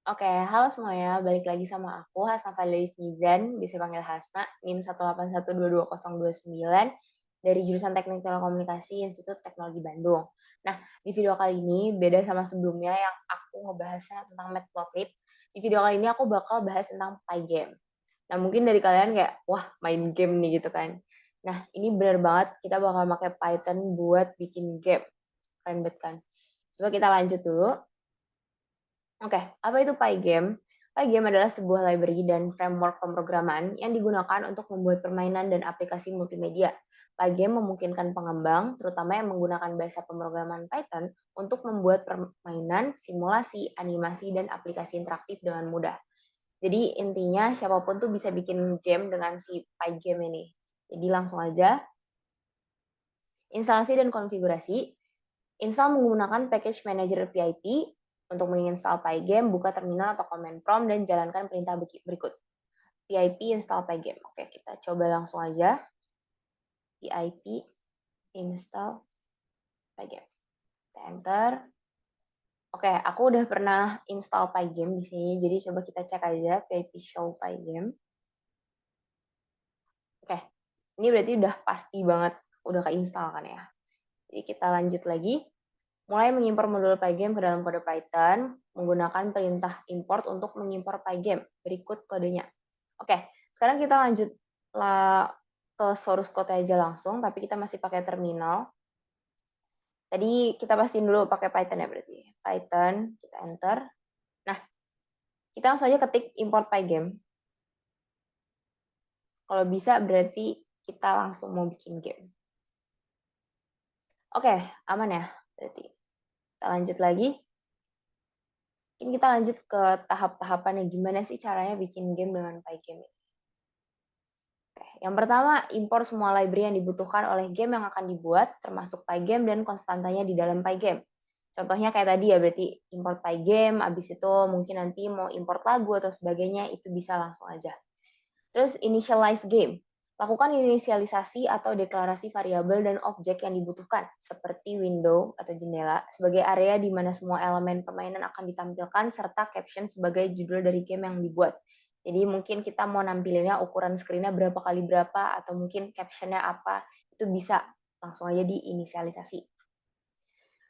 Oke, halo semuanya, balik lagi sama aku Hasna Fadlis Nizan, bisa panggil Hasna, NIM 181222029 dari jurusan Teknik Telekomunikasi Institut Teknologi Bandung. Nah, di video kali ini beda sama sebelumnya yang aku ngebahasnya tentang Matplotlib. Di video kali ini aku bakal bahas tentang Pygame. Nah, mungkin dari kalian kayak, wah main game nih gitu kan. Nah, ini bener banget kita bakal pakai Python buat bikin game. Keren banget kan? Coba kita lanjut dulu. Oke, apa itu Pygame? Pygame adalah sebuah library dan framework pemrograman yang digunakan untuk membuat permainan dan aplikasi multimedia. Pygame memungkinkan pengembang, terutama yang menggunakan bahasa pemrograman Python, untuk membuat permainan, simulasi, animasi, dan aplikasi interaktif dengan mudah. Jadi intinya siapapun tuh bisa bikin game dengan si Pygame ini. Jadi langsung aja, instalasi dan konfigurasi. Install menggunakan package manager PIP. Untuk menginstal Pygame, buka terminal atau command prompt dan jalankan perintah berikut. PIP install Pygame. Oke, kita coba langsung aja. PIP install Pygame. Kita enter. Oke, aku udah pernah install Pygame di sini, jadi coba kita cek aja PIP show Pygame. Oke, ini berarti udah pasti banget udah keinstall kan ya. Jadi kita lanjut lagi. Mulai mengimpor modul Pygame ke dalam kode Python menggunakan perintah import untuk mengimpor Pygame. Berikut kodenya. Oke, sekarang kita lanjut ke source code aja langsung, tapi kita masih pakai terminal. Tadi kita pastiin dulu pakai Python ya berarti. Python, kita enter. Nah, kita langsung aja ketik import Pygame. Kalau bisa berarti kita langsung mau bikin game. Oke, aman ya berarti. Kita lanjut lagi. Mungkin kita lanjut ke tahap-tahapannya gimana sih caranya bikin game dengan Pygame. Oke, yang pertama, import semua library yang dibutuhkan oleh game yang akan dibuat, termasuk Pygame dan konstantanya di dalam Pygame. Contohnya kayak tadi ya, berarti import Pygame, habis itu mungkin nanti mau import lagu atau sebagainya, itu bisa langsung aja. Terus initialize game. Lakukan inisialisasi atau deklarasi variabel dan objek yang dibutuhkan, seperti window atau jendela, sebagai area di mana semua elemen permainan akan ditampilkan, serta caption sebagai judul dari game yang dibuat. Jadi mungkin kita mau nampilinnya ukuran screen-nya berapa kali berapa, atau mungkin caption-nya apa, itu bisa langsung aja diinisialisasi.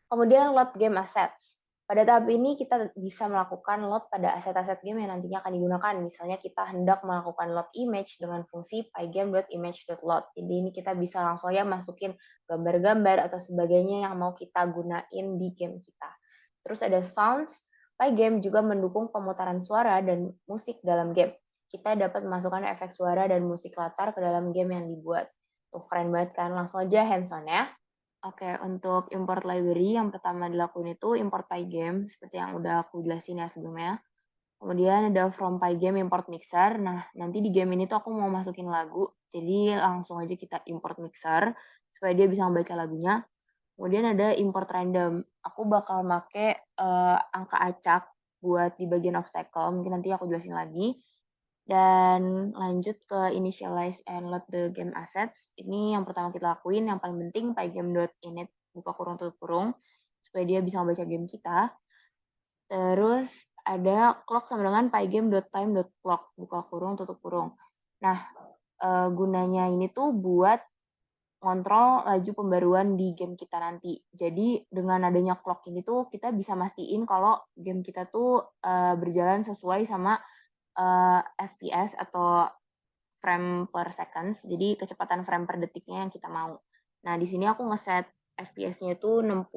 Kemudian load game assets. Pada tahap ini kita bisa melakukan load pada aset-aset game yang nantinya akan digunakan. Misalnya kita hendak melakukan load image dengan fungsi pygame.image.load. Jadi ini kita bisa langsung aja masukin gambar-gambar atau sebagainya yang mau kita gunain di game kita. Terus ada sounds. Pygame juga mendukung pemutaran suara dan musik dalam game. Kita dapat memasukkan efek suara dan musik latar ke dalam game yang dibuat. Tuh keren banget kan? Langsung aja hands on ya. Oke, untuk import library yang pertama dilakuin itu import Pygame seperti yang udah aku jelasin ya sebelumnya. Kemudian ada from Pygame import mixer. Nah, nanti di game ini tuh aku mau masukin lagu. Jadi langsung aja kita import mixer supaya dia bisa membaca lagunya. Kemudian ada import random. Aku bakal make angka acak buat di bagian obstacle. Mungkin nanti aku jelasin lagi. Dan lanjut ke initialize and load the game assets. Ini yang pertama kita lakuin, yang paling penting pygame.init buka kurung tutup kurung supaya dia bisa membaca game kita. Terus ada clock sama dengan pygame.time.clock buka kurung tutup kurung. Nah, gunanya ini tuh buat ngontrol laju pembaruan di game kita nanti. Jadi dengan adanya clock ini tuh kita bisa mastiin kalau game kita tuh berjalan sesuai sama FPS atau frame per seconds, jadi kecepatan frame per detiknya yang kita mau. Nah, di sini aku ngeset FPS-nya itu 60.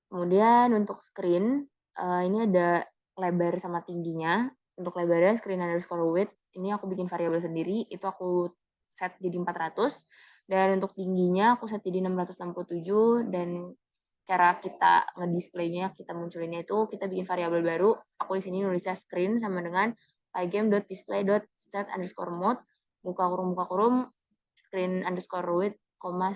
Kemudian untuk screen, ini ada lebar sama tingginya. Untuk lebarnya screen underscore width, ini aku bikin variabel sendiri, itu aku set jadi 400. Dan untuk tingginya aku set jadi 667, dan cara kita ngedisplaynya, kita munculinnya itu kita bikin variabel baru. Aku di sini nulisnya screen sama dengan pygame.display.set_mode buka kurung screen underscore width,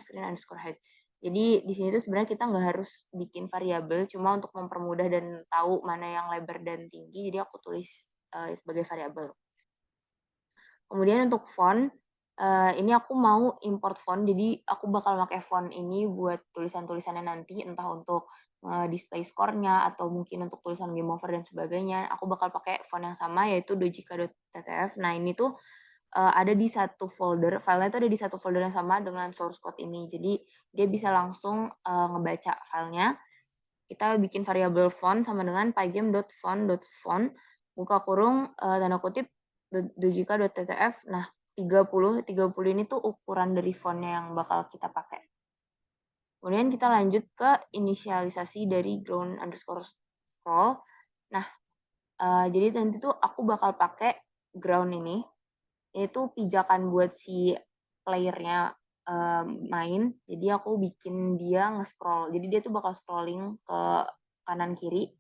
screen underscore height. Jadi di sini tuh sebenarnya kita nggak harus bikin variabel, cuma untuk mempermudah dan tahu mana yang lebar dan tinggi, jadi aku tulis sebagai variabel. Kemudian untuk font, ini aku mau import font, jadi aku bakal pakai font ini buat tulisan-tulisannya nanti, entah untuk display skornya atau mungkin untuk tulisan game over dan sebagainya, aku bakal pakai font yang sama yaitu dojika.ttf. Nah, ini tuh ada di satu folder, filenya itu ada di satu folder yang sama dengan source code ini. Jadi dia bisa langsung ngebaca filenya. Kita bikin variabel font sama dengan pygame.font.font buka kurung tanda kutip dojika.ttf. Nah, 30 ini tuh ukuran dari fontnya yang bakal kita pakai. Kemudian kita lanjut ke inisialisasi dari ground_scroll. Nah, jadi nanti tuh aku bakal pakai ground ini, itu pijakan buat si playernya main. Jadi aku bikin dia nge-scroll. Jadi dia tuh bakal scrolling ke kanan kiri.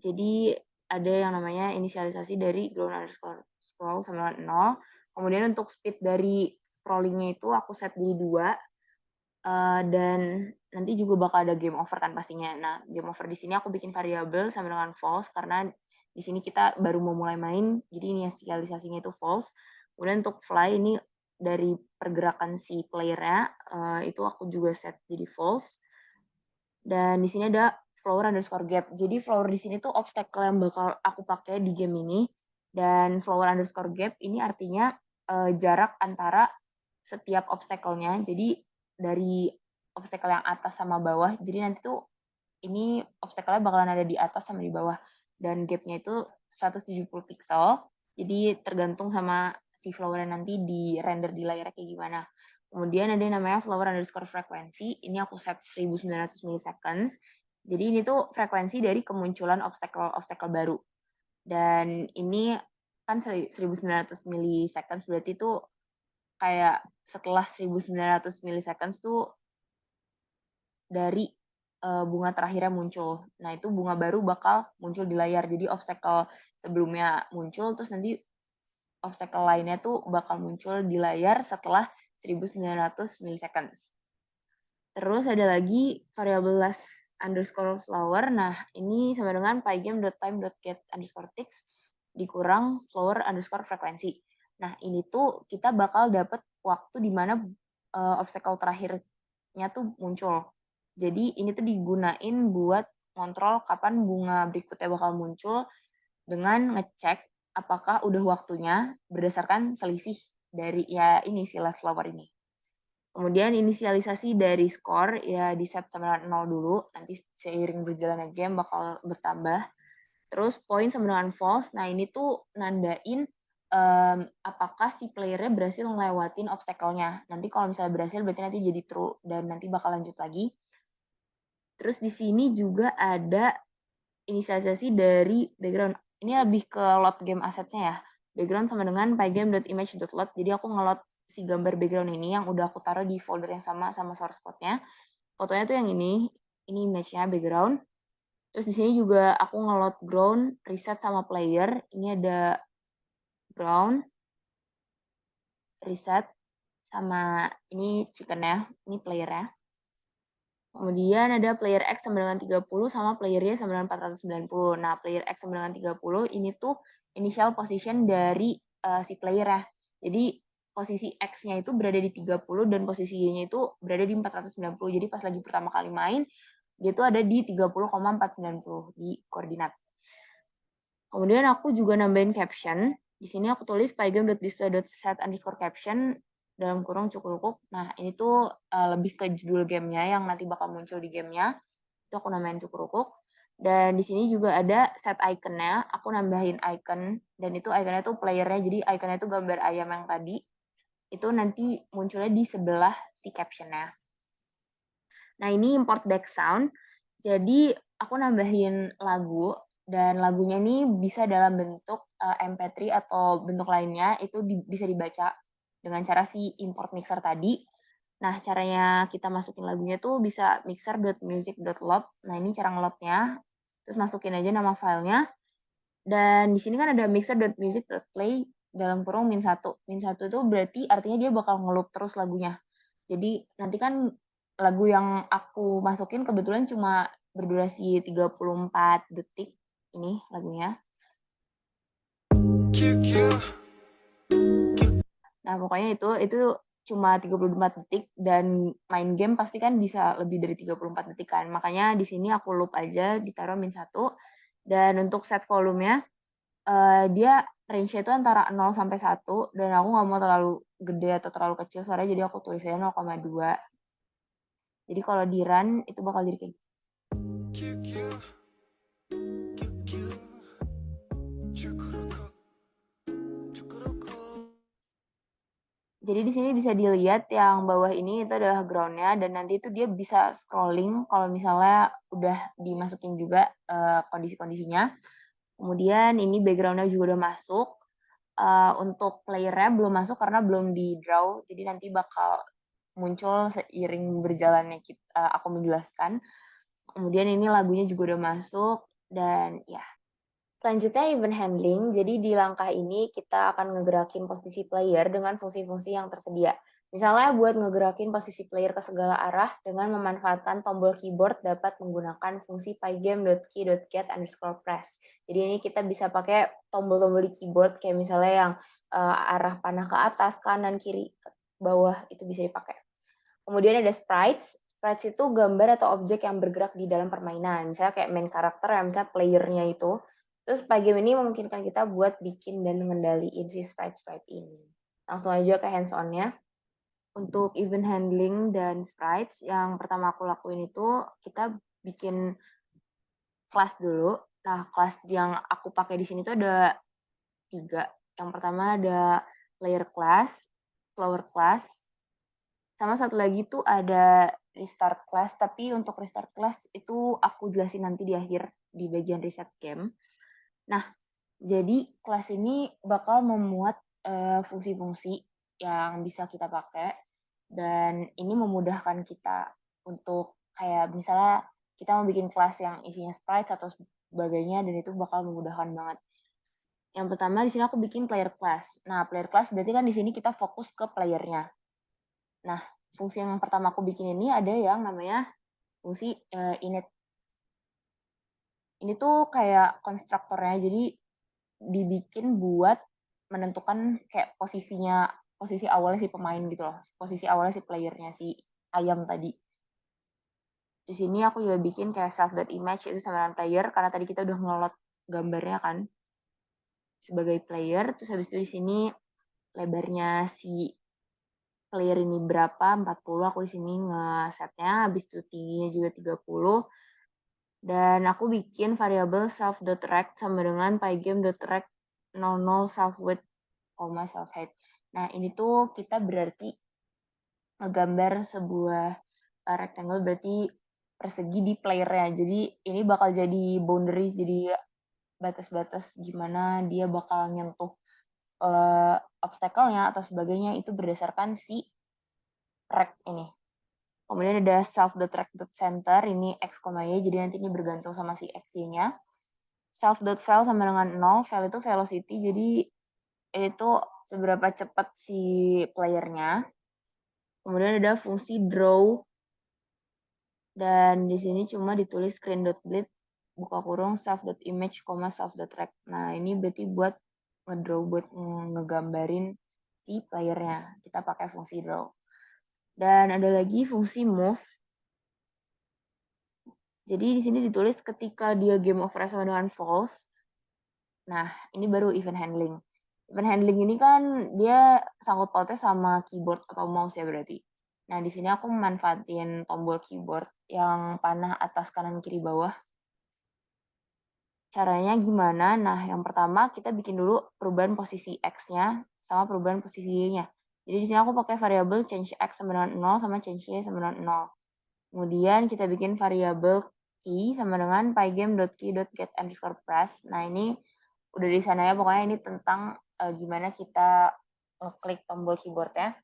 Jadi ada yang namanya inisialisasi dari ground_scroll sama 0. Kemudian untuk speed dari scrollingnya itu aku set jadi 2. Dan nanti juga bakal ada game over kan pastinya. Nah, game over di sini aku bikin variabel sama dengan false karena di sini kita baru mau mulai main, jadi inisialisasinya itu false. Kemudian untuk fly ini dari pergerakan si playernya itu aku juga set jadi false. Dan di sini ada flower_gap. Jadi flower di sini tuh obstacle yang bakal aku pakai di game ini. Dan flower_gap ini artinya jarak antara setiap obstacle-nya. Jadi dari obstacle yang atas sama bawah. Jadi nanti tuh ini obstacle-nya bakalan ada di atas sama di bawah. Dan gap-nya itu 170 pixel. Jadi tergantung sama si flower nanti di render di layarnya kayak gimana. Kemudian ada yang namanya flower_frequency. Ini aku set 1900 milliseconds. Jadi ini tuh frekuensi dari kemunculan obstacle baru. Dan ini kan 1900 milliseconds berarti tuh kayak setelah 1900 milliseconds tuh dari bunga terakhirnya muncul. Nah, itu bunga baru bakal muncul di layar. Jadi obstacle sebelumnya muncul, terus nanti obstacle lainnya tuh bakal muncul di layar setelah 1900 milliseconds. Terus ada lagi variabel last_flower. Nah, ini sama dengan pygame.time.get_ticks dikurang flower_frekuensi. Nah, ini tuh kita bakal dapat waktu di mana obstacle terakhirnya tuh muncul. Jadi ini tuh digunain buat kontrol kapan bunga berikutnya bakal muncul dengan ngecek apakah udah waktunya berdasarkan selisih dari ya ini si last flower ini. Kemudian inisialisasi dari skor ya di set sama dengan 0 dulu, nanti seiring berjalannya game bakal bertambah. Terus poin sama dengan false, nah ini tuh nandain apakah si playernya berhasil ngelewatin obstacle-nya. Nanti kalau misalnya berhasil berarti nanti jadi true dan nanti bakal lanjut lagi. Terus di sini juga ada inisialisasi dari background. Ini lebih ke load game assets-nya ya. Background sama dengan pygame.image.load. Jadi aku ngeload si gambar background ini yang udah aku taruh di folder yang sama source code-nya. Fotonya tuh yang ini image-nya background. Terus di sini juga aku ngeload ground, reset sama player. Ini ada ground, reset, sama ini chicken-nya, ini player-nya. Kemudian ada player X sama dengan 30 sama player Y sama dengan 490. Nah, player X sama dengan 30 ini tuh initial position dari si player ya. Jadi posisi X-nya itu berada di 30 dan posisi Y-nya itu berada di 490. Jadi pas lagi pertama kali main, dia tuh ada di 30,490 di koordinat. Kemudian aku juga nambahin caption. Di sini aku tulis pygame.display.set_caption dalam kurung cukup. Nah, ini tuh lebih ke judul gamenya yang nanti bakal muncul di gamenya. Itu aku namain cukup. Dan di sini juga ada set icon-nya. Aku nambahin icon, dan itu iconnya tuh playernya. Jadi iconnya tuh gambar ayam yang tadi. Itu nanti munculnya di sebelah si caption-nya. Nah, ini import background. Jadi aku nambahin lagu, dan lagunya ini bisa dalam bentuk MP3 atau bentuk lainnya, itu bisa dibaca dengan cara si import mixer tadi. Nah, caranya kita masukin lagunya tuh bisa mixer.music.load. Nah, ini cara ngeloadnya. Terus masukin aja nama filenya. Dan di sini kan ada mixer.music.play dalam kurung -1. -1 itu berarti artinya dia bakal ngeloop terus lagunya. Jadi nanti kan lagu yang aku masukin kebetulan cuma berdurasi 34 detik ini lagunya. Nah, pokoknya itu cuma 34 detik dan main game pasti kan bisa lebih dari 34 detik kan. Makanya di sini aku loop aja ditaruh -1 dan untuk set volumenya dia range-nya itu antara 0 sampai 1 dan aku nggak mau terlalu gede atau terlalu kecil suaranya jadi aku tulis aja 0,2. Jadi kalau di run itu bakal jadi kayak Jadi di sini bisa dilihat yang bawah ini itu adalah ground-nya dan nanti itu dia bisa scrolling kalau misalnya udah dimasukin juga kondisi-kondisinya. Kemudian ini background-nya juga udah masuk. Untuk player-nya belum masuk karena belum di-draw, jadi nanti bakal muncul seiring berjalannya aku menjelaskan. Kemudian ini lagunya juga udah masuk dan ya. Selanjutnya event handling, jadi di langkah ini kita akan ngegerakin posisi player dengan fungsi-fungsi yang tersedia. Misalnya buat ngegerakin posisi player ke segala arah dengan memanfaatkan tombol keyboard dapat menggunakan fungsi pygame.key.get_press. Jadi ini kita bisa pakai tombol-tombol di keyboard kayak misalnya yang arah panah ke atas, kanan, kiri, bawah itu bisa dipakai. Kemudian ada sprites. Sprites itu gambar atau objek yang bergerak di dalam permainan. Misalnya kayak main karakter ya, misalnya playernya itu. Terus Pygame ini memungkinkan kita buat bikin dan mengendaliin si sprite-sprite ini. Langsung aja ke hands-on-nya. Untuk event handling dan sprites, yang pertama aku lakuin itu kita bikin kelas dulu. Nah, kelas yang aku pakai di sini tuh ada 3. Yang pertama ada player class, flower class, sama satu lagi tuh ada restart class, tapi untuk restart class itu aku jelasin nanti di akhir di bagian reset game. Nah, jadi kelas ini bakal memuat fungsi-fungsi yang bisa kita pakai dan ini memudahkan kita untuk kayak misalnya kita mau bikin kelas yang isinya sprites atau sebagainya dan itu bakal memudahkan banget. Yang pertama di sini aku bikin player class. Nah, player class berarti kan di sini kita fokus ke playernya. Nah, fungsi yang pertama aku bikin ini ada yang namanya fungsi init. Ini tuh kayak konstruktornya, jadi dibikin buat menentukan kayak posisi awalnya si pemain gitu loh, posisi awalnya si playernya, si ayam tadi. Di sini aku juga bikin kayak self.image itu sama dengan player, karena tadi kita udah ngelot gambarnya kan sebagai player, terus habis itu di sini lebarnya si player ini berapa, 40, aku di sini ngesetnya, habis itu tingginya juga 30, dan aku bikin variabel self.rect sama dengan pygame.rect 00 self-width, self-height. Nah, ini tuh kita berarti ngegambar sebuah rectangle berarti persegi di player-nya. Jadi ini bakal jadi boundaries, jadi batas-batas gimana dia bakal nyentuh obstacle-nya atau sebagainya itu berdasarkan si rect ini. Kemudian ada self.rect.center, ini x, y, jadi nanti ini bergantung sama si x-nya. Self.val sama dengan 0, val itu velocity, jadi itu seberapa cepat si playernya. Kemudian ada fungsi draw, dan di sini cuma ditulis screen.bleed, buka kurung, self.image, self.rect. Nah, ini berarti buat ngedraw, buat ngegambarin si playernya. Kita pakai fungsi draw. Dan ada lagi fungsi move. Jadi di sini ditulis ketika dia game over sama dengan false. Nah, ini baru event handling. Event handling ini kan dia sangkut pautnya sama keyboard atau mouse ya berarti. Nah, di sini aku memanfaatin tombol keyboard yang panah atas kanan kiri bawah. Caranya gimana? Nah, yang pertama kita bikin dulu perubahan posisi X-nya sama perubahan posisi Y-nya. Jadi di sini aku pakai variabel change X sama dengan 0 sama change Y sama dengan 0. Kemudian kita bikin variabel key sama dengan pygame.key.get_press. Nah, ini udah di sana ya, pokoknya ini tentang gimana kita klik tombol keyboardnya.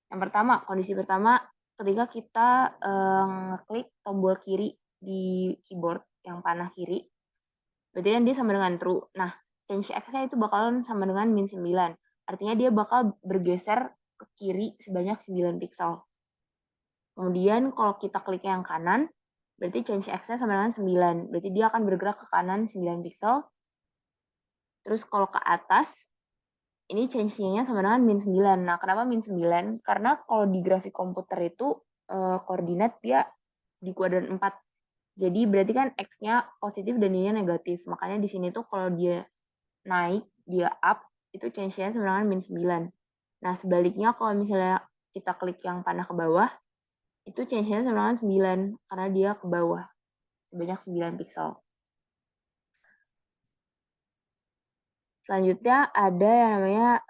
Yang pertama, kondisi pertama, ketika kita ngeklik tombol kiri di keyboard yang panah kiri, berarti kan dia sama dengan true. Nah, change x-nya itu bakalan sama dengan -9. Artinya dia bakal bergeser ke kiri sebanyak 9 pixel. Kemudian kalau kita klik yang kanan, berarti change x-nya sama dengan 9. Berarti dia akan bergerak ke kanan 9 pixel. Terus kalau ke atas, ini change-nya sama dengan min 9. Nah, kenapa min 9? Karena kalau di grafik komputer itu koordinat dia di kuadran 4. Jadi berarti kan X-nya positif dan Y-nya negatif. Makanya di sini tuh kalau dia naik, dia up, itu change-nya sama dengan min 9. Nah, sebaliknya kalau misalnya kita klik yang panah ke bawah, itu change-nya sama dengan 9 karena dia ke bawah sebanyak 9 pixel. Selanjutnya ada yang namanya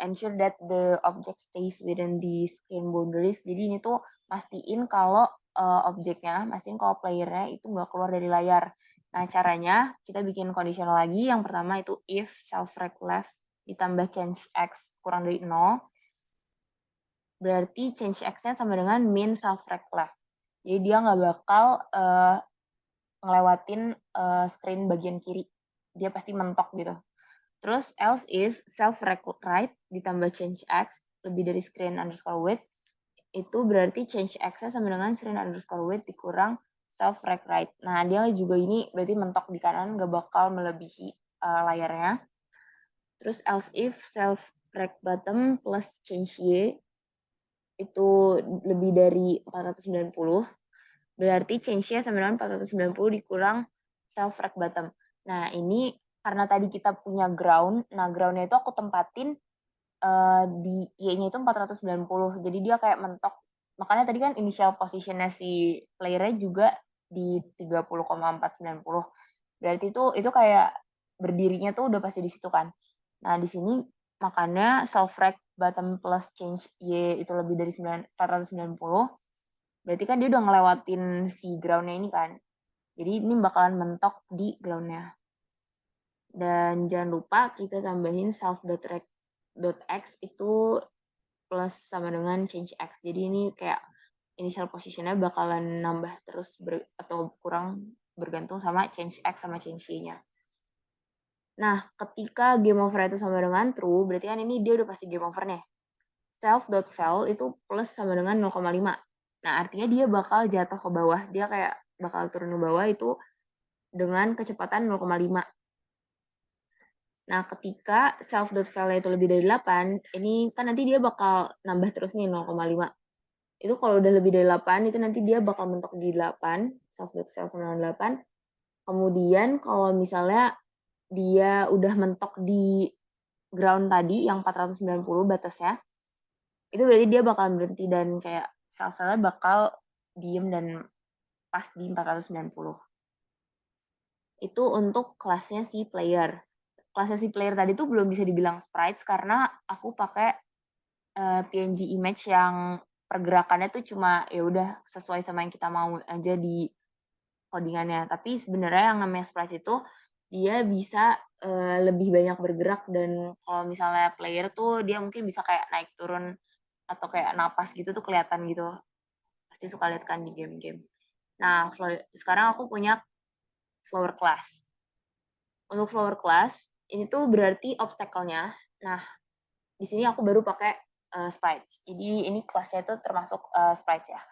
ensure that the object stays within the screen boundaries. Jadi ini tuh mastiin kalau mastiin kalau playernya itu nggak keluar dari layar. Nah, caranya kita bikin conditional lagi. Yang pertama itu if self-rect left ditambah change x kurang dari 0, berarti change x-nya sama dengan min self-rect left. Jadi dia nggak bakal ngelewatin screen bagian kiri. Dia pasti mentok gitu. Terus else if self-rect right ditambah change x lebih dari screen underscore width, itu berarti change x-nya sama dengan screen underscore width dikurang self-rect right. Nah, dia juga ini berarti mentok di kanan, nggak bakal melebihi layarnya. Terus else if self-rect bottom plus change y itu lebih dari 490, berarti change-nya sama dengan 490 dikurang self-rect bottom. Nah, ini karena tadi kita punya ground, nah ground-nya itu aku tempatin di Y-nya itu 490, jadi dia kayak mentok. Makanya tadi kan initial position-nya si player-nya juga di 30,490. Berarti itu kayak berdirinya tuh udah pasti di situ kan. Nah, di sini makanya self-rect bottom plus change Y itu lebih dari 490. Berarti kan dia udah ngelewatin si ground-nya ini kan. Jadi ini bakalan mentok di ground-nya. Dan jangan lupa kita tambahin self.rect.x itu plus sama dengan change x. Jadi ini kayak initial position-nya bakalan nambah terus atau kurang bergantung sama change x sama change y-nya. Nah, ketika game over itu sama dengan true, berarti kan ini dia udah pasti game over nih. Self.val itu plus sama dengan 0,5. Nah, artinya dia bakal jatuh ke bawah. Dia kayak bakal turun ke bawah itu dengan kecepatan 0,5. Nah, ketika self.val itu lebih dari 8, ini kan nanti dia bakal nambah terus nih 0,5. Itu kalau udah lebih dari 8, itu nanti dia bakal mentok di 8, self.val sama dengan 8. Kemudian kalau misalnya dia udah mentok di ground tadi yang 490 batasnya, itu berarti dia bakal berhenti dan kayak self-nya bakal diem dan pas di 490. Itu untuk kelasnya si player. Kelasnya si player tadi tuh belum bisa dibilang sprites karena aku pakai PNG image yang pergerakannya tuh cuma ya udah sesuai sama yang kita mau aja di codingannya. Tapi sebenarnya yang namanya sprites itu dia bisa lebih banyak bergerak dan kalau misalnya player tuh dia mungkin bisa kayak naik turun atau kayak napas gitu tuh kelihatan gitu. Pasti suka lihat kan di game-game. Nah, sekarang aku punya flower class. Untuk flower class, ini tuh berarti obstacle-nya. Nah, di sini aku baru pakai sprites. Jadi ini kelasnya itu termasuk sprites ya.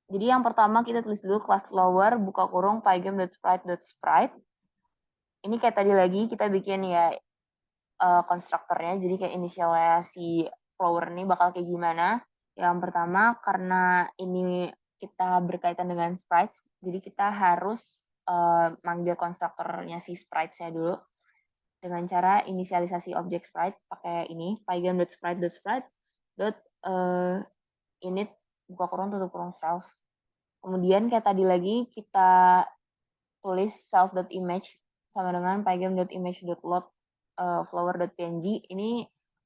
Jadi yang pertama kita tulis dulu kelas flower, buka kurung, pygame.sprite.sprite. Ini kayak tadi lagi kita bikin ya konstruktornya, jadi kayak inisialnya si flower ini bakal kayak gimana. Yang pertama, karena ini kita berkaitan dengan sprites, jadi kita harus manggil konstruktornya si sprites-nya dulu dengan cara inisialisasi objek sprite pakai ini pygame.sprite.sprite init buka kurung tutup kurung self. Kemudian kayak tadi lagi kita tulis self.image sama dengan pygame.image.load flower.png. Ini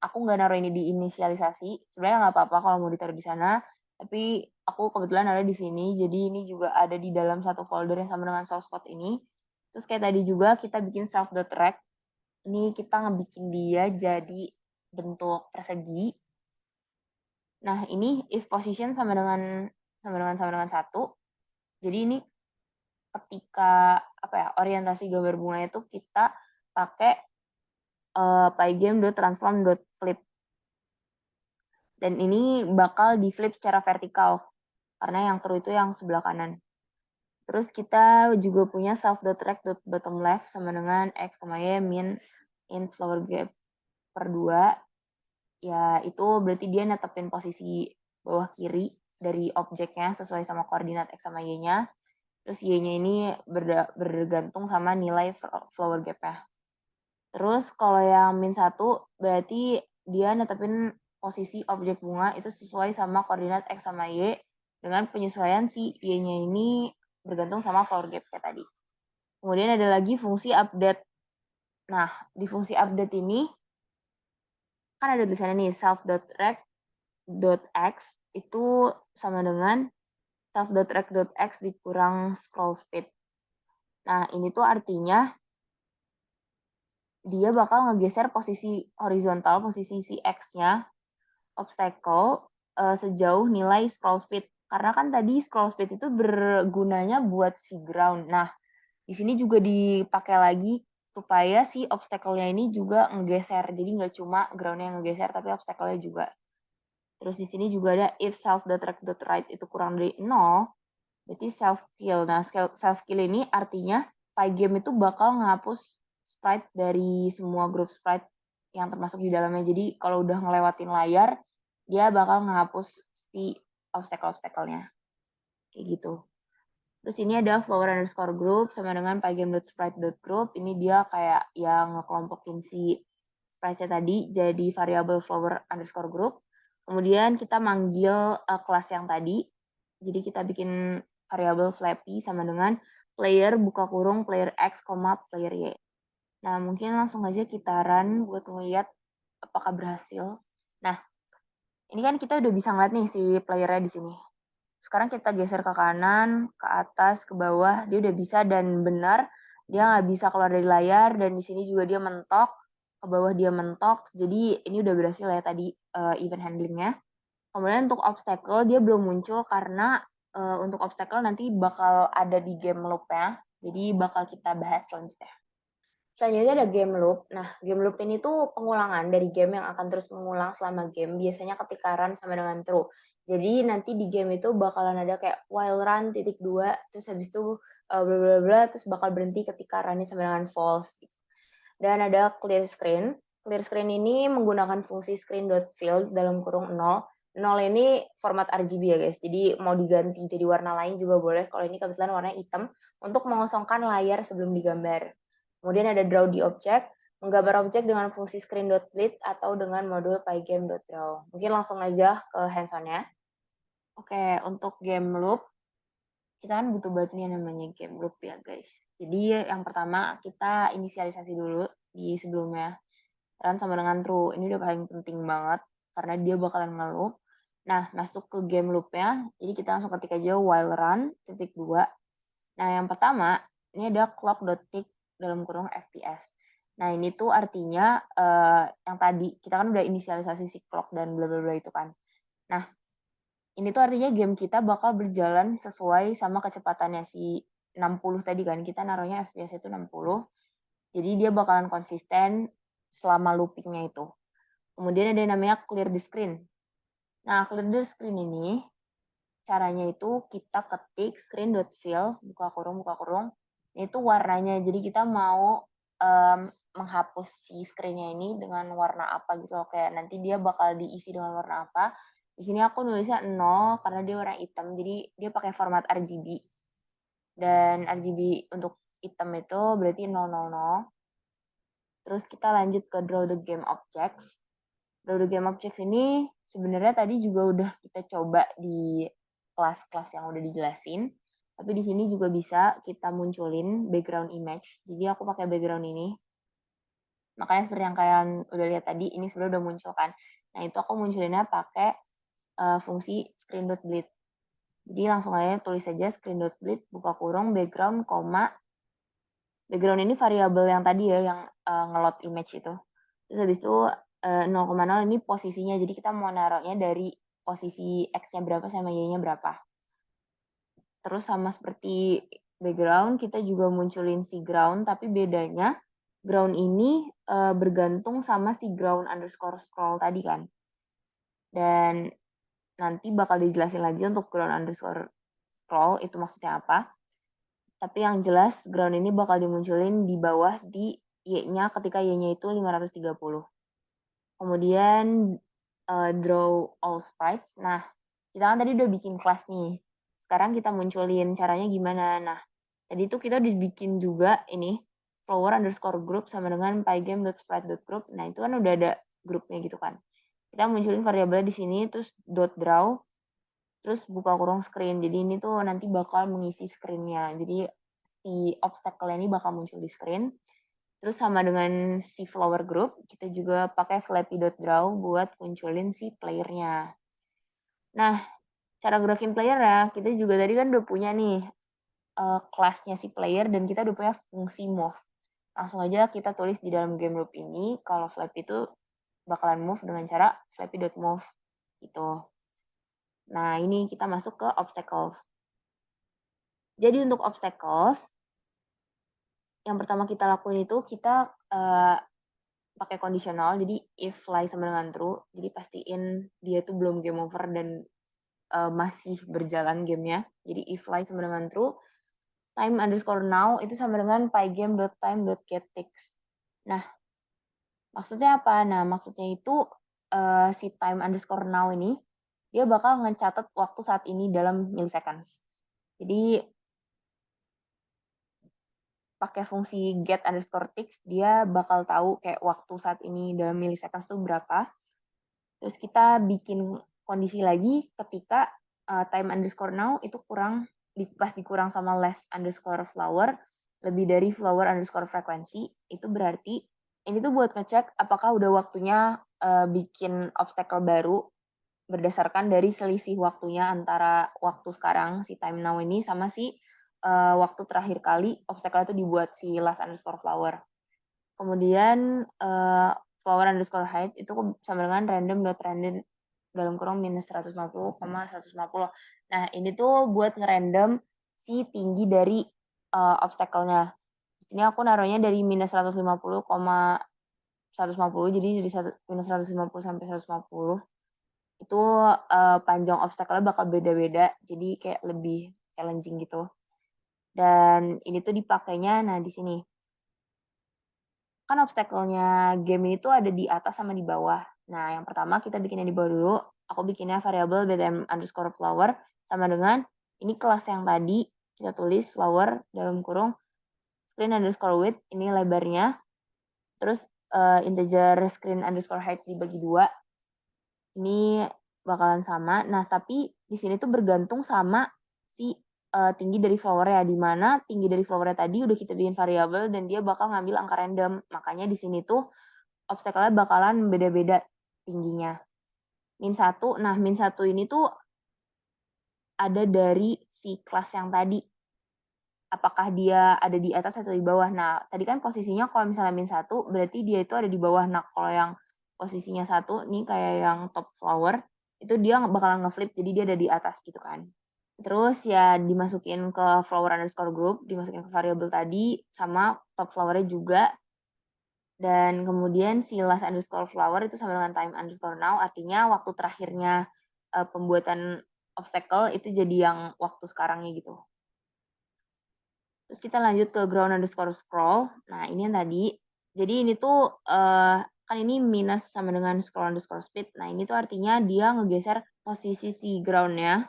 aku nggak naruh ini di inisialisasi. Sebenarnya nggak apa-apa kalau mau ditaruh di sana, tapi aku kebetulan ada di sini. Jadi ini juga ada di dalam satu folder yang sama dengan source code ini. Terus kayak tadi juga kita bikin self.rect. Ini kita ngebikin dia jadi bentuk persegi. Nah, ini if position sama dengan 1. Jadi ini ketika orientasi gambar bunga itu kita pakai pygame.transform.flip. Dan ini bakal di flip secara vertikal karena yang true itu yang sebelah kanan. Terus kita juga punya self.rect.bottom left sama dengan x, y min in flower gap. per 2, ya itu berarti dia netepin posisi bawah kiri dari objeknya sesuai sama koordinat X sama Y-nya. Terus Y-nya ini bergantung sama nilai flower gap-nya. Terus kalau yang -1 berarti dia netepin posisi objek bunga itu sesuai sama koordinat X sama Y dengan penyesuaian si Y-nya ini bergantung sama flower gap kayak tadi. Kemudian ada lagi fungsi update. Nah, di fungsi update ini kan ada tulisannya nih self.rect.x itu sama dengan self.rect.x dikurang scroll speed. Nah, ini tuh artinya dia bakal ngegeser posisi horizontal, posisi si X-nya, obstacle, sejauh nilai scroll speed. Karena kan tadi scroll speed itu bergunanya buat si ground. Nah, di sini juga dipakai lagi supaya si obstacle-nya ini juga ngegeser. Jadi nggak cuma ground-nya yang ngegeser, tapi obstacle-nya juga. Terus di sini juga ada if self.rect.right itu kurang dari 0, berarti self-kill. Nah, self-kill ini artinya Pygame itu bakal ngapus sprite dari semua grup sprite yang termasuk di dalamnya. Jadi kalau udah ngelewatin layar, dia bakal ngapus si obstacle-obstacle-nya. Kayak gitu. Terus ini ada flower underscore group sama dengan pygame.sprite.group. Ini dia kayak yang ngekelompokin si sprite-nya tadi jadi variabel flower underscore group. Kemudian kita manggil kelas yang tadi. Jadi kita bikin variabel flappy sama dengan player buka kurung player X, player Y. Nah, mungkin langsung aja kita run buat ngeliat apakah berhasil. Nah, ini kan kita udah bisa ngeliat nih si playernya di sini. Sekarang kita geser ke kanan, ke atas, ke bawah, dia udah bisa dan benar dia nggak bisa keluar dari layar dan di sini juga dia mentok, ke bawah dia mentok. Jadi ini udah berhasil ya tadi event handlingnya. Kemudian untuk obstacle dia belum muncul karena untuk obstacle nanti bakal ada di game loop-nya. Jadi bakal kita bahas selanjutnya. Selanjutnya ada game loop. Nah, game loop ini tuh pengulangan dari game yang akan terus mengulang selama game. Biasanya ketika run sama dengan true. Jadi nanti di game itu bakalan ada kayak while run titik 2, terus habis itu bla bla bla, terus bakal berhenti ketika runnya sama dengan false. Gitu. Dan ada clear screen. Clear screen ini menggunakan fungsi screen.fill dalam kurung 0. 0 ini format RGB ya guys. Jadi mau diganti jadi warna lain juga boleh. Kalau ini kebetulan warna hitam untuk mengosongkan layar sebelum digambar. Kemudian ada draw di objek, menggambar objek dengan fungsi screen.split atau dengan modul pygame.draw. Mungkin langsung aja ke hands-on-nya. Oke, untuk game loop, kita kan butuh banget nih yang namanya game loop ya guys. Jadi yang pertama kita inisialisasi dulu di sebelumnya. Run sama dengan true. Ini udah paling penting banget karena dia bakalan nge-loop. Nah, masuk ke game loop-nya. Jadi kita langsung ketik aja while run titik 2. Nah, yang pertama ini ada clock.tick dalam kurung FPS. Nah, ini tuh artinya yang tadi kita kan udah inisialisasi si clock dan bla bla bla itu kan. Nah, ini tuh artinya game kita bakal berjalan sesuai sama kecepatannya si 60 tadi kan. Kita naruhnya FPS itu 60. Jadi dia bakalan konsisten selama loopingnya itu. Kemudian ada yang namanya clear the screen. Nah, clear the screen ini caranya itu kita ketik screen.fill buka kurung itu warnanya. Jadi kita mau menghapus si screen-nya ini dengan warna apa gitu loh. Kayak nanti dia bakal diisi dengan warna apa. Di sini aku nulisnya 0 karena dia warna hitam. Jadi dia pakai format RGB. Dan RGB untuk hitam itu berarti 000. Terus kita lanjut ke draw the game objects. Draw the game objects ini sebenarnya tadi juga udah kita coba di kelas-kelas yang udah dijelasin. Tapi di sini juga bisa kita munculin background image. Jadi aku pakai background ini. Makanya seperti yang kalian udah lihat tadi, ini sebenarnya udah muncul kan. Nah, itu aku munculinnya pakai fungsi screen.bleed. Jadi langsung aja tulis saja screen.bleed, buka kurung, background, koma. Background ini variabel yang tadi ya, yang ngelot image itu. Terus habis itu 0,0 ini posisinya. Jadi kita mau naruhnya dari posisi X-nya berapa sama Y-nya berapa. Terus sama seperti background, kita juga munculin si ground, tapi bedanya ground ini bergantung sama si ground underscore scroll tadi kan. Dan nanti bakal dijelasin lagi untuk ground underscore scroll itu maksudnya apa. Tapi yang jelas ground ini bakal dimunculin di bawah di Y-nya ketika Y-nya itu 530. Kemudian draw all sprites. Nah, kita kan tadi udah bikin kelas nih. Sekarang kita munculin caranya gimana. Nah, tadi tuh kita udah bikin juga ini flower_group sama dengan pygame.sprite.group. Nah, itu kan udah ada grupnya gitu kan. Kita munculin variabelnya di sini, terus .draw, terus buka kurung screen. Jadi ini tuh nanti bakal mengisi screen-nya. Jadi si obstacle ini bakal muncul di screen. Terus sama dengan si flower group, kita juga pakai flappy.draw buat munculin si player-nya. Nah, cara gerakin player ya, kita juga tadi kan udah punya nih kelasnya si player dan kita udah punya fungsi move. Langsung aja kita tulis di dalam game loop ini kalau flappy itu bakalan move dengan cara flappy.move gitu. Nah, ini kita masuk ke obstacles. Jadi untuk obstacles, yang pertama kita lakuin itu kita pakai kondisional. Jadi if fly sama dengan true, jadi pastiin dia tuh belum game over dan masih berjalan gamenya. Jadi if fly sama dengan true, time_now itu sama dengan pygame.time.getTicks. Nah, maksudnya apa? Nah, maksudnya itu si time_now ini dia bakal ngecatat waktu saat ini dalam milliseconds. Jadi pakai fungsi get_ticks dia bakal tahu kayak waktu saat ini dalam milliseconds tuh berapa. Terus kita bikin kondisi lagi ketika time_now itu kurang pas dikurang sama less_flower lebih dari flower_frequency, itu berarti ini tuh buat ngecek apakah udah waktunya bikin obstacle baru berdasarkan dari selisih waktunya antara waktu sekarang si time now ini sama si waktu terakhir kali obstacle itu dibuat si last_flower. Kemudian flower_height itu sama dengan random.random dalam kurung minus 150,150. Nah, ini tuh buat ngerandom si tinggi dari obstacle-nya. Di sini aku naruhnya dari minus 150,150, jadi dari minus 150 sampai 150. Itu panjang obstacle-nya bakal beda-beda, jadi kayak lebih challenging gitu. Dan ini tuh dipakainya, nah di sini. Kan obstacle-nya game ini tuh ada di atas sama di bawah. Nah, yang pertama kita bikinnya di bawah dulu. Aku bikinnya variabel btm_flower sama dengan ini kelas yang tadi kita tulis flower dalam kurung screen_width, ini lebarnya. Terus integer screen_height dibagi 2. Ini bakalan sama. Nah, tapi di sini tuh bergantung sama si tinggi dari flower-nya, di mana tinggi dari flower-nya tadi udah kita bikin variabel dan dia bakal ngambil angka random. Makanya di sini tuh obstacle-nya bakalan beda-beda tingginya. -1, nah -1 ini tuh ada dari si kelas yang tadi. Apakah dia ada di atas atau di bawah. Nah, tadi kan posisinya kalau misalnya -1 berarti dia itu ada di bawah. Nah, kalau yang posisinya 1 nih kayak yang top flower, itu dia bakalan ngeflip jadi dia ada di atas gitu kan. Terus ya dimasukin ke flower_group, dimasukin ke variabel tadi sama top flower-nya juga. Dan kemudian si last_flower itu sama dengan time_now, artinya waktu terakhirnya pembuatan obstacle itu jadi yang waktu sekarangnya gitu. Terus kita lanjut ke ground_scroll. Nah, ini yang tadi. Jadi ini tuh kan ini minus sama dengan scroll_speed. Nah, ini tuh artinya dia ngegeser posisi si ground-nya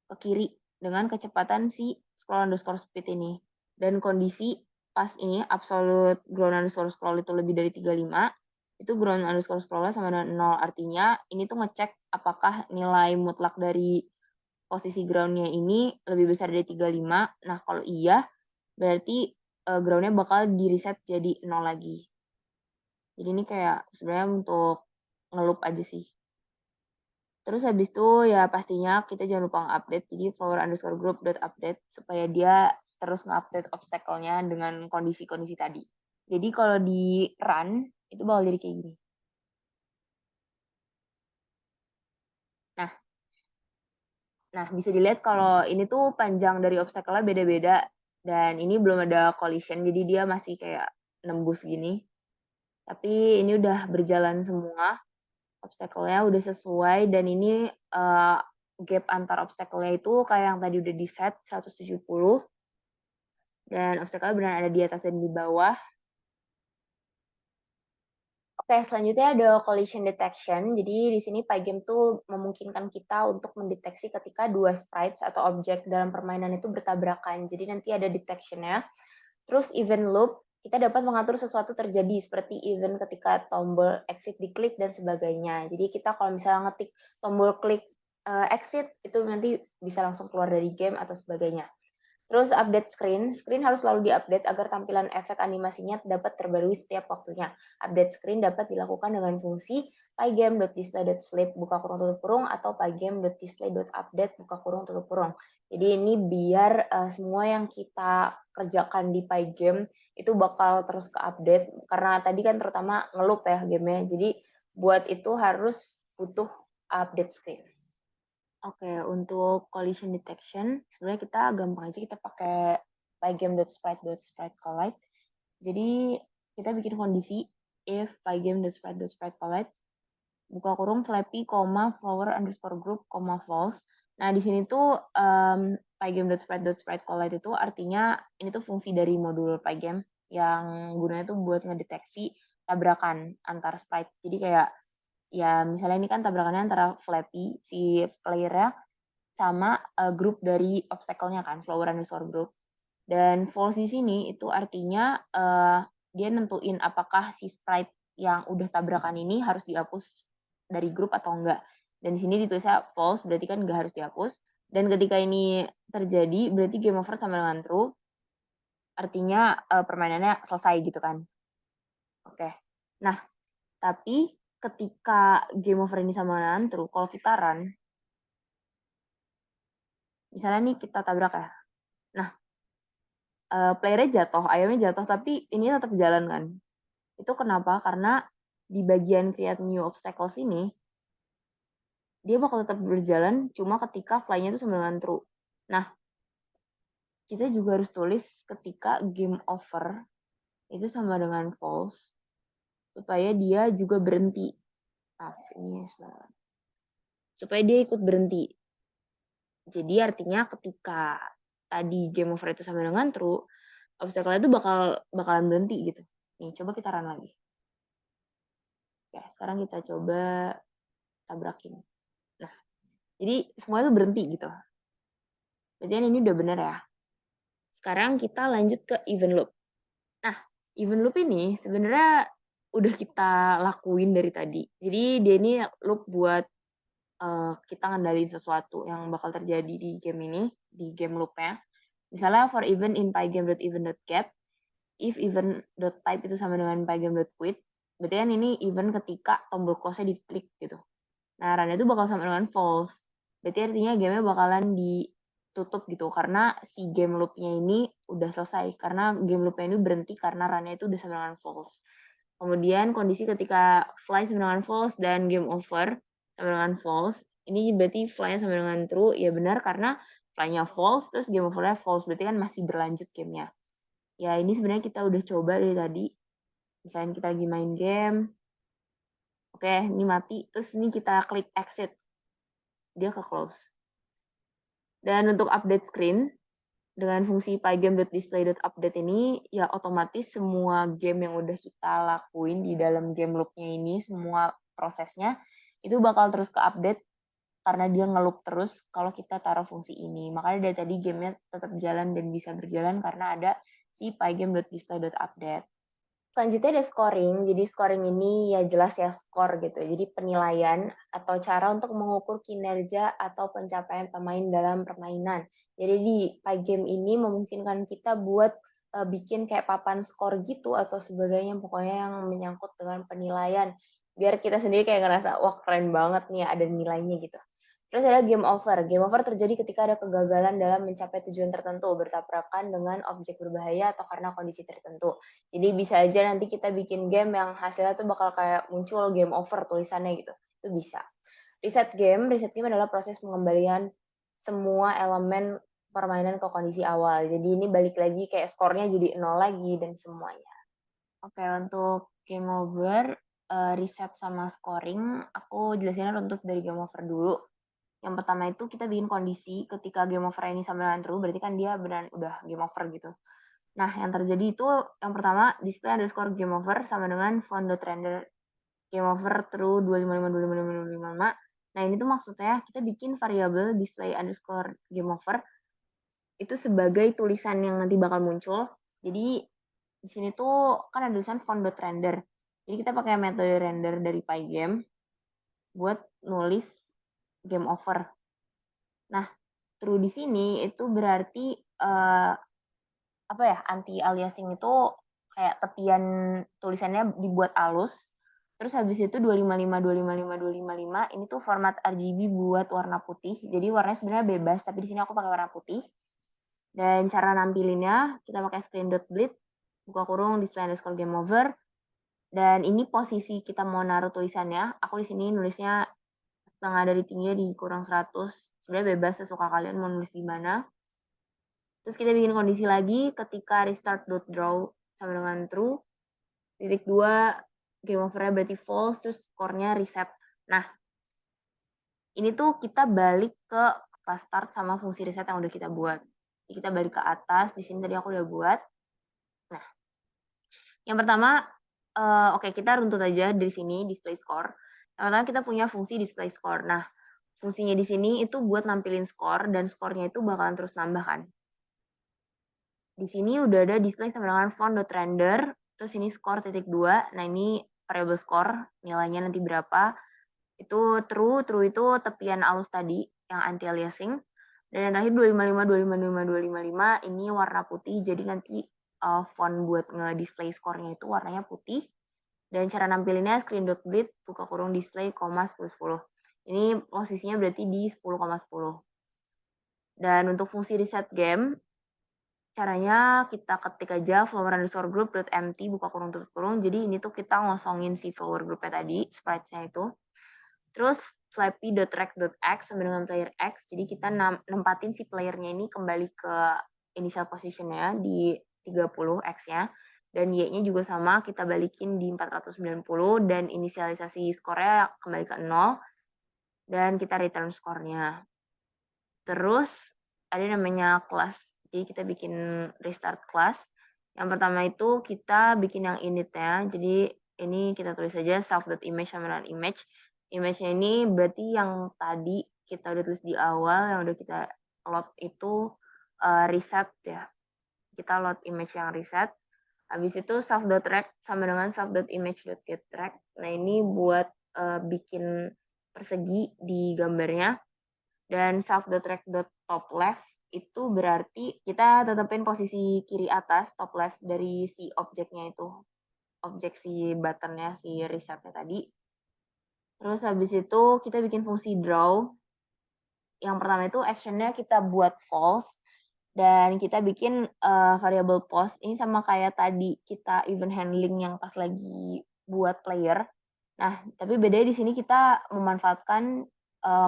ke kiri dengan kecepatan si scroll_speed ini. Dan kondisi pas ini absolute ground_scroll itu lebih dari 35, itu ground_scroll sama dengan 0. Artinya ini tuh ngecek apakah nilai mutlak dari posisi ground-nya ini lebih besar dari 35. Nah, kalau iya, berarti ground-nya bakal di-reset jadi 0 lagi. Jadi ini kayak sebenarnya untuk nge-loop aja sih. Terus habis itu ya pastinya kita jangan lupa nge-update. Jadi flower_group.update supaya dia terus nge-update obstacle-nya dengan kondisi-kondisi tadi. Jadi kalau di run itu bakal jadi kayak gini. Nah, bisa dilihat kalau ini tuh panjang dari obstacle-nya beda-beda dan ini belum ada collision jadi dia masih kayak nembus gini. Tapi ini udah berjalan semua, obstacle-nya udah sesuai dan ini gap antar obstacle-nya itu kayak yang tadi udah di-set 170 dan obstacle-nya benar ada di atas dan di bawah. Oke, selanjutnya ada collision detection. Jadi di sini Pygame tuh memungkinkan kita untuk mendeteksi ketika dua sprites atau objek dalam permainan itu bertabrakan. Jadi nanti ada detection-nya. Terus event loop, kita dapat mengatur sesuatu terjadi seperti event ketika tombol exit diklik dan sebagainya. Jadi kita kalau misalnya ngetik tombol klik exit itu nanti bisa langsung keluar dari game atau sebagainya. Terus update screen, screen harus selalu diupdate agar tampilan efek animasinya dapat terbarui setiap waktunya. Update screen dapat dilakukan dengan fungsi pygame.display.flip buka kurung tutup kurung atau pygame.display.update buka kurung tutup kurung. Jadi ini biar semua yang kita kerjakan di Pygame itu bakal terus ke-update karena tadi kan terutama ngeloop ya gamenya. Jadi buat itu harus butuh update screen. Oke, untuk collision detection, sebenarnya kita gampang aja kita pakai pygame.sprite.sprite_collide. Jadi kita bikin kondisi if pygame.sprite.sprite_collide buka kurung flappy, flower underscore group, false. Nah, di sini tuh pygame.sprite.sprite_collide itu artinya ini tuh fungsi dari modul Pygame yang gunanya tuh buat ngedeteksi tabrakan antar sprite. Jadi kayak ya misalnya ini kan tabrakannya antara Flappy, si player-nya, sama grup dari obstacle-nya kan, flower underscore group. Dan false di sini itu artinya dia nentuin apakah si sprite yang udah tabrakan ini harus dihapus dari grup atau enggak. Dan di sini ditulisnya false, berarti kan enggak harus dihapus. Dan ketika ini terjadi, berarti game over sama dengan true. Artinya permainannya selesai gitu kan. Oke. Nah, tapi ketika game over ini sama dengan true, kalau kita run, misalnya nih kita tabrak ya. Nah, player-nya jatuh, ayamnya jatuh, tapi ini tetap jalan kan. Itu kenapa? Karena di bagian create new obstacles ini, dia bakal tetap berjalan cuma ketika fly-nya itu sama dengan true. Nah, kita juga harus tulis ketika game over itu sama dengan false, supaya dia juga berhenti. Maaf, ini sebentar. Supaya dia ikut berhenti. Jadi artinya ketika tadi game over itu sama dengan true, obstacle itu bakalan berhenti gitu. Nih, coba kita run lagi. Oke, sekarang kita coba tabrakin. Nah, jadi semua itu berhenti gitu. Berarti ini udah benar ya. Sekarang kita lanjut ke event loop. Nah, event loop ini sebenarnya udah kita lakuin dari tadi. Jadi dia ini loop buat kita ngendaliin sesuatu yang bakal terjadi di game ini, di game loop-nya. Misalnya for event in pygame.event.get, if event.type itu sama dengan pygame.quit, berarti kan ini event ketika tombol close-nya diklik gitu. Nah, run itu bakal sama dengan false. Berarti artinya game-nya bakalan ditutup gitu, karena si game loop-nya ini udah selesai. Karena game loop-nya ini berhenti karena run-nya itu udah sama dengan false. Kemudian kondisi ketika fly sama dengan false dan game over sama dengan false, ini berarti fly-nya sama dengan true, ya benar karena fly-nya false, terus game over-nya false, berarti kan masih berlanjut game-nya. Ya ini sebenarnya kita udah coba dari tadi, misalnya kita lagi main game, oke ini mati, terus ini kita klik exit, dia ke close. Dan untuk update screen, dengan fungsi pygame.display.update ini, ya otomatis semua game yang udah kita lakuin di dalam game loop-nya ini, semua prosesnya, itu bakal terus ke-update karena dia nge-loop terus kalau kita taruh fungsi ini. Makanya dari tadi gamenya tetap jalan dan bisa berjalan karena ada si pygame.display.update. Selanjutnya ada scoring. Jadi scoring ini ya jelas ya skor gitu. Jadi penilaian atau cara untuk mengukur kinerja atau pencapaian pemain dalam permainan. Jadi di Pygame ini memungkinkan kita buat bikin kayak papan skor gitu atau sebagainya pokoknya yang menyangkut dengan penilaian. Biar kita sendiri kayak ngerasa wah keren banget nih ada nilainya gitu. Terus ada game over. Game over terjadi ketika ada kegagalan dalam mencapai tujuan tertentu, bertabrakan dengan objek berbahaya atau karena kondisi tertentu. Jadi bisa aja nanti kita bikin game yang hasilnya tuh bakal kayak muncul game over tulisannya gitu. Itu bisa. Reset game adalah proses pengembalian semua elemen permainan ke kondisi awal. Jadi ini balik lagi kayak skornya jadi 0 lagi dan semuanya. Oke, untuk game over, reset sama scoring, aku jelasinnya untuk dari game over dulu. Yang pertama itu kita bikin kondisi ketika game over ini sama dengan true, berarti kan dia beneran udah game over gitu. Nah, yang terjadi itu yang pertama display underscore game over sama dengan font.render game over true 255. Nah, ini tuh maksudnya kita bikin variabel display underscore game over itu sebagai tulisan yang nanti bakal muncul. Jadi di sini tuh kan ada tulisan font.render. Jadi kita pakai metode render dari Pygame buat nulis game over. Nah, true di sini itu berarti apa ya, anti aliasing itu kayak tepian tulisannya dibuat halus. Terus habis itu 255 ini tuh format RGB buat warna putih. Jadi warnanya sebenarnya bebas, tapi di sini aku pakai warna putih. Dan cara nampilinnya kita pakai screen.bleed, buka kurung display underscore game over. Dan ini posisi kita mau naruh tulisannya. Aku di sini nulisnya setengah dari tingginya dikurang 100. Sebenarnya bebas sesuka kalian mau nulis di mana. Terus kita bikin kondisi lagi ketika restart.draw sama dengan true. Titik 2 game overnya berarti false, terus skornya reset. Nah, ini tuh kita balik ke class start sama fungsi reset yang udah kita buat. Jadi kita balik ke atas, di sini tadi aku udah buat. Nah, yang pertama, oke, kita runtut aja dari sini display score. Yang pertama kita punya fungsi display score. Nah, fungsinya di sini itu buat nampilin skor dan skornya itu bakalan terus nambah kan. Di sini udah ada display sama dengan font.render, terus ini skor titik 2. Nah, ini variable skor, nilainya nanti berapa. Itu true itu tepian alus tadi yang anti aliasing. Dan yang terakhir 255 ini warna putih, jadi nanti font buat nge-display skornya itu warnanya putih. Dan cara nampilinnya screen.bleed, buka kurung display, 1010. Ini posisinya berarti di 10,10. Dan untuk fungsi reset game, caranya kita ketik aja flower_group.empty, buka kurung tutup kurung. Jadi ini tuh kita ngosongin si flower group-nya tadi, sprites-nya itu. Terus flappy.rect.x sama dengan player x. Jadi kita nempatin si playernya ini kembali ke initial position-nya di 30 x-nya. Dan y-nya juga sama, kita balikin di 490 dan inisialisasi skornya kembali ke 0. Dan kita return skornya. Terus ada namanya class. Jadi kita bikin restart class. Yang pertama itu kita bikin yang init-nya. Jadi ini kita tulis saja self.image sama dengan image. Image-nya ini berarti yang tadi kita udah tulis di awal, yang udah kita load itu reset ya. Kita load image yang reset. Habis itu self.rect sama dengan self.image.getRect. Nah, ini buat bikin persegi di gambarnya. Dan self.rect.topLeft itu berarti kita tetapin posisi kiri atas top left dari si objeknya itu. Objek si buttonnya, si resetnya tadi. Terus habis itu kita bikin fungsi draw. Yang pertama itu actionnya kita buat false. Dan kita bikin variable post. Ini sama kayak tadi kita event handling yang pas lagi buat player. Nah, tapi bedanya di sini kita memanfaatkan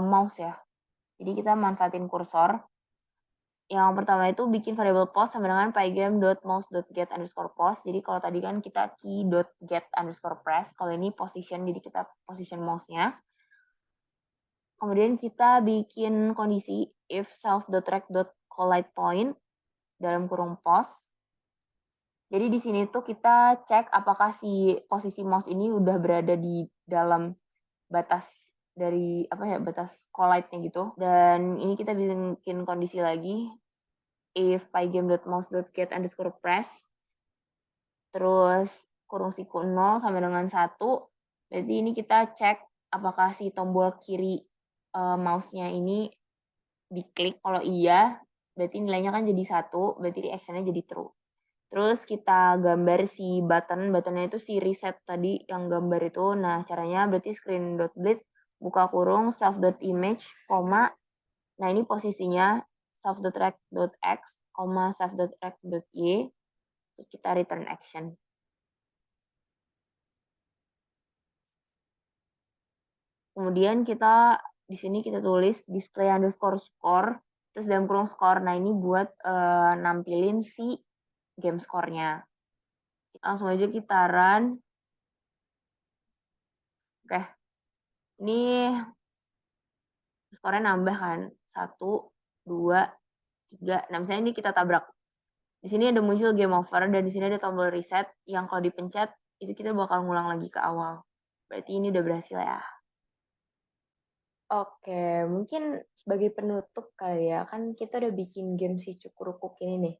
mouse ya. Jadi kita manfaatin kursor. Yang pertama itu bikin variable post sama dengan pygame.mouse.get_post. Jadi kalau tadi kan kita key.get_press. Kalau ini position, jadi kita position mouse-nya. Kemudian kita bikin kondisi if self.rect.collidePoint dalam kurung post. Jadi di sini tuh kita cek apakah si posisi mouse ini udah berada di dalam batas dari batas collide-nya gitu. Dan ini kita bikin kondisi lagi if pygame.mouse.get_press terus kurung siku 0 sama dengan 1. Berarti ini kita cek apakah si tombol kiri mouse-nya ini diklik. Kalau iya, berarti nilainya kan jadi 1, berarti reaction-nya jadi true. Terus kita gambar si buttonnya itu si reset tadi yang gambar itu. Nah, caranya berarti screen.bleed, buka kurung self.image, nah ini posisinya self.rect.x, self.rect.y, terus kita return action. Kemudian kita di sini kita tulis display underscore score, terus dalam kurung score. Nah ini buat nampilin si game score-nya. Langsung aja kita run. Oke, ini skornya nambah kan, 1, 2, 3. Nah misalnya ini kita tabrak. Di sini ada muncul game over dan di sini ada tombol reset yang kalau dipencet itu kita bakal ngulang lagi ke awal. Berarti ini udah berhasil ya. Oke, mungkin sebagai penutup kali ya, kan kita udah bikin game si Cukurukuk ini nih.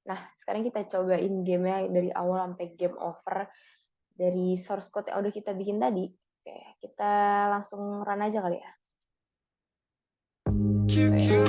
Nah, sekarang kita cobain gamenya dari awal sampai game over dari source code yang udah kita bikin tadi. Oke, kita langsung run aja kali ya. Oke.